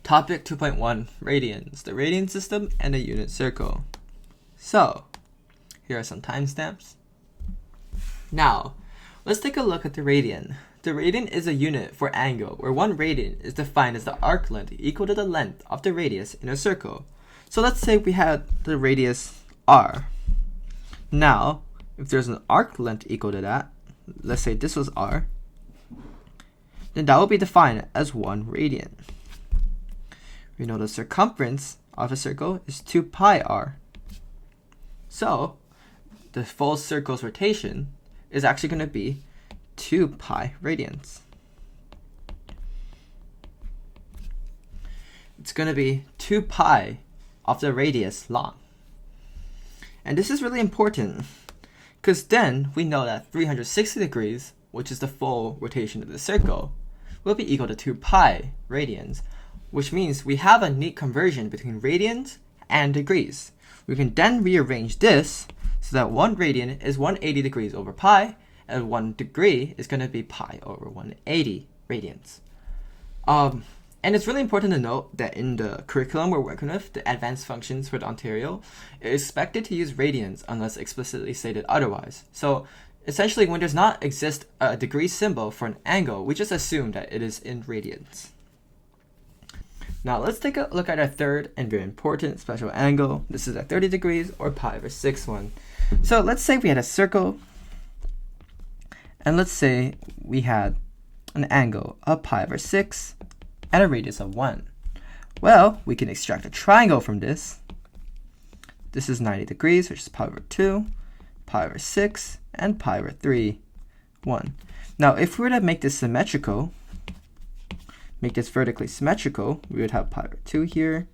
Topic 2.1, Radians, the radian system and a unit circle. So, here are some timestamps. Now, let's take a look at the radian. The radian is a unit for angle where 1 radian is defined as the arc length equal to the length of the radius in a circle. So let's say we had the radius r. Now, if there's an arc length equal to that, let's say this was r, then that will be defined as 1 radian. We know the circumference of a circle is 2 pi r. So, the full circle's rotation is actually going to be 2 pi radians. It's going to be 2 pi of the radius long. And this is really important because then we know that 360 degrees, which is the full rotation of the circle, will be equal to 2 pi radians, which means we have a neat conversion between radians and degrees. We can then rearrange this so that 1 radian is 180 degrees over pi, and 1 degree is going to be pi over 180 radians. And it's really important to note that in the curriculum we're working with, the advanced functions for the Ontario, it is expected to use radians unless explicitly stated otherwise. So essentially, when does not exist a degree symbol for an angle, we just assume that it is in radians. Now let's take a look at our third and very important special angle. This is at 30 degrees or pi over 6 one. So let's say we had a circle, and let's say we had an angle of pi over 6 and a radius of 1. Well, we can extract a triangle from this. This is 90 degrees, which is pi over 2, pi over 6, and pi over 3, 1. Now, if we were to make this symmetrical, make this vertically symmetrical, we would have pi over 2 here,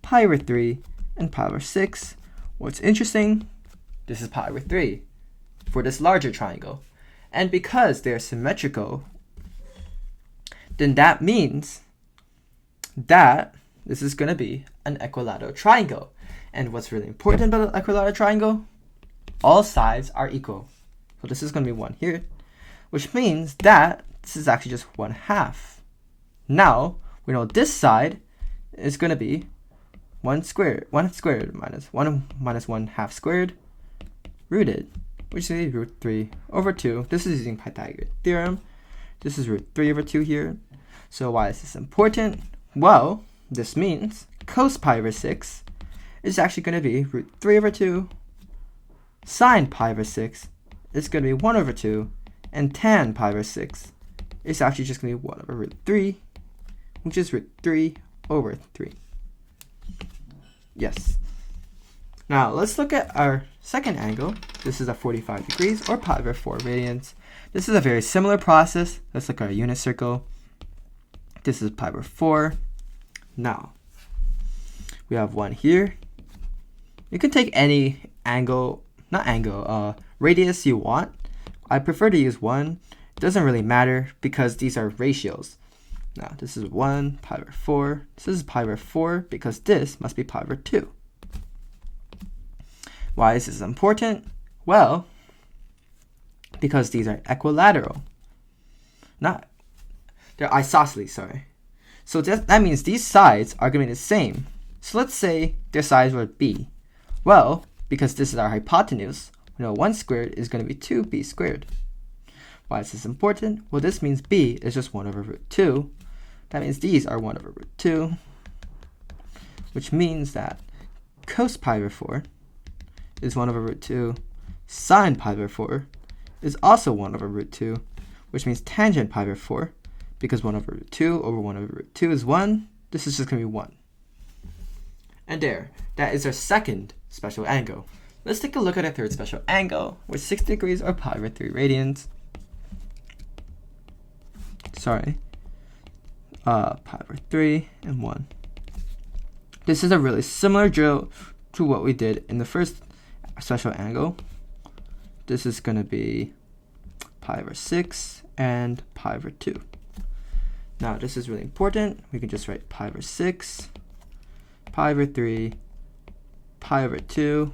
pi over 3, and pi over 6. What's interesting, this is pi over 3 for this larger triangle. And because they're symmetrical, then that means that this is going to be an equilateral triangle. And what's really important about an equilateral triangle? All sides are equal. So this is going to be 1 here, which means that this is actually just 1/2. Now, we know this side is going to be 1 squared minus 1 minus 1/2 squared rooted, which is root 3 over 2. This is using Pythagorean theorem. This is root 3 over 2 here. So why is this important? Well, this means cos pi over 6 is actually going to be root 3 over 2. Sine pi over 6 is going to be 1 over 2. And tan pi over 6 is actually just going to be 1 over root 3, which is root 3 over 3. Yes. Now, let's look at our second angle. This is at 45 degrees or pi over 4 radians. This is a very similar process. Let's look at our unit circle. This is pi over 4. Now, we have 1 here. You can take any radius you want. I prefer to use 1. It doesn't really matter because these are ratios. Now, this is 1, pi over 4. This is pi over 4 because this must be pi over 2. Why is this important? Well, because these are equilateral. They're isosceles, sorry. So that means these sides are going to be the same. So let's say their sides would be. Well, because this is our hypotenuse, we know 1 squared is going to be 2b squared. Why is this important? Well, this means b is just 1 over root 2. That means these are 1 over root 2, which means that cos pi over 4 is 1 over root 2. Sine pi over 4 is also 1 over root 2, which means tangent pi over 4, because 1 over root 2 over 1 over root 2 is 1, this is just going to be 1. And there, that is our second special angle. Let's take a look at our third special angle, with 60 degrees or pi over 3 radians. Pi over 3 and 1. This is a really similar drill to what we did in the first special angle. This is going to be pi over 6 and pi over 2. Now, this is really important. We can just write pi over 6, pi over 3, pi over 2.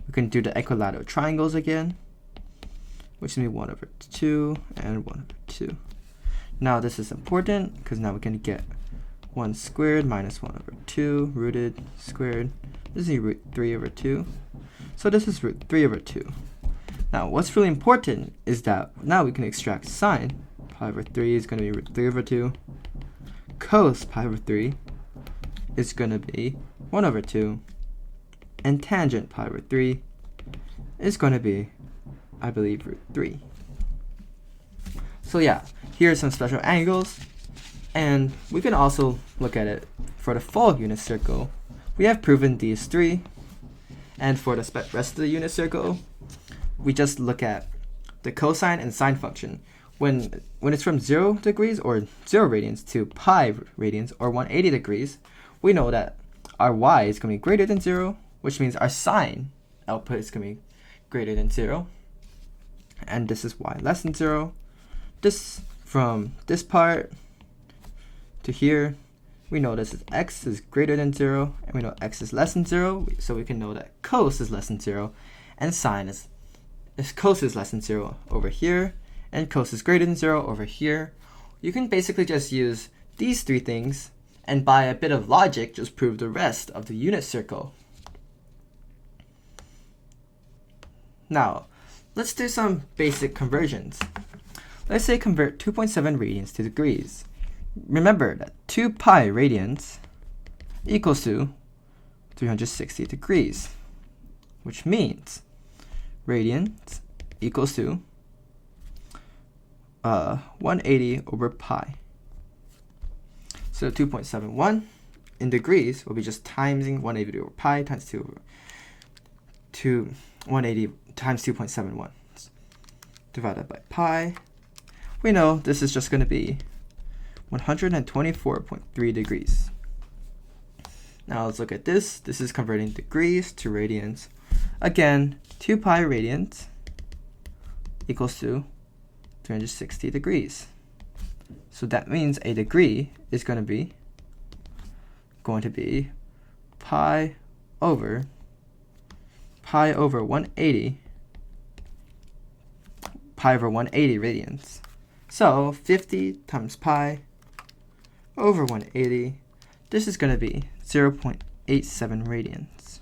We can do the equilateral triangles again, which is going to be 1 over 2 and 1 over 2. Now, this is important because now we can get 1 squared minus 1 over 2 rooted squared. This is root 3 over 2. So this is root 3 over 2. Now what's really important is that now we can extract sine. Pi over 3 is going to be root 3 over 2. Cos pi over 3 is going to be 1 over 2. And tangent pi over 3 is going to be, I believe, root 3. So yeah, here are some special angles. And we can also look at it for the full unit circle. We have proven these three. And for the rest of the unit circle, we just look at the cosine and sine function. When it's from 0 degrees or 0 radians to pi radians or 180 degrees, we know that our y is going to be greater than 0, which means our sine output is going to be greater than 0. And this is y less than 0. This from this part to here, we know this is x is greater than 0, and we know x is less than 0, so we can know that cos is less than 0, and sine is cos is less than 0 over here, and cos is greater than 0 over here. You can basically just use these three things, and by a bit of logic, just prove the rest of the unit circle. Now, let's do some basic conversions. Let's say convert 2.7 radians to degrees. Remember that 2 pi radians equals to 360 degrees, which means radians equals to 180 over pi. So 2.71 in degrees will be just timesing 180 over pi times 2 over 180 times 2.71 divided by pi. We know this is just going to be 124.3 degrees. Now let's look at this. This is converting degrees to radians. Again, 2 pi radians equals to 360 degrees. So that means a degree is going to be pi over 180 radians. So 50 times pi over 180, this is going to be 0.87 radians.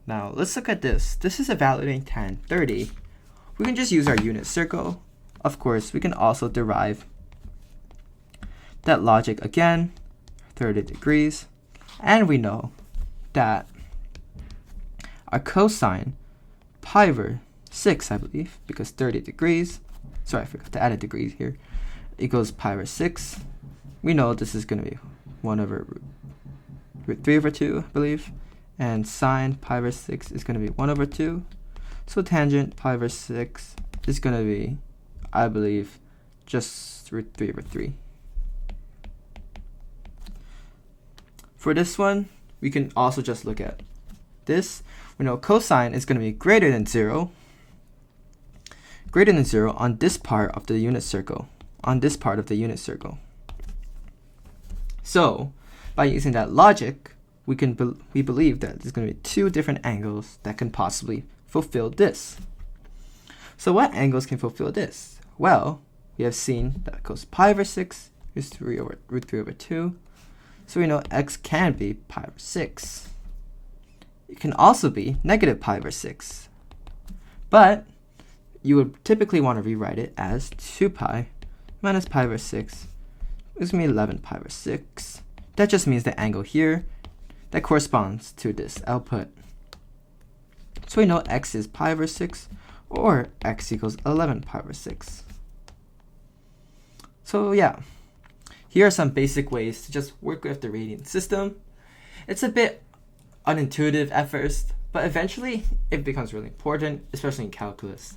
Now let's look at this. This is evaluating tan 30. We can just use our unit circle. Of course, we can also derive that logic again, 30 degrees. And we know that our cosine pi over 6, I believe, because 30 degrees, sorry, I forgot to add a degree here, equals pi over 6. We know this is going to be 1 over root 3 over 2, I believe. And sine pi over 6 is going to be 1 over 2. So tangent pi over 6 is going to be, I believe, just root 3 over 3. For this one, we can also just look at this. We know cosine is going to be greater than 0 on this part of the unit circle. So, by using that logic, we believe that there's going to be two different angles that can possibly fulfill this. So what angles can fulfill this? Well, we have seen that cos pi over 6 is root 3 over 2. So we know x can be pi over 6. It can also be negative pi over 6. But you would typically want to rewrite it as 2 pi minus pi over 6. It's going to be 11 pi over 6. That just means the angle here that corresponds to this output. So we know x is pi over 6, or x equals 11 pi over 6. So yeah, here are some basic ways to just work with the radian system. It's a bit unintuitive at first, but eventually it becomes really important, especially in calculus.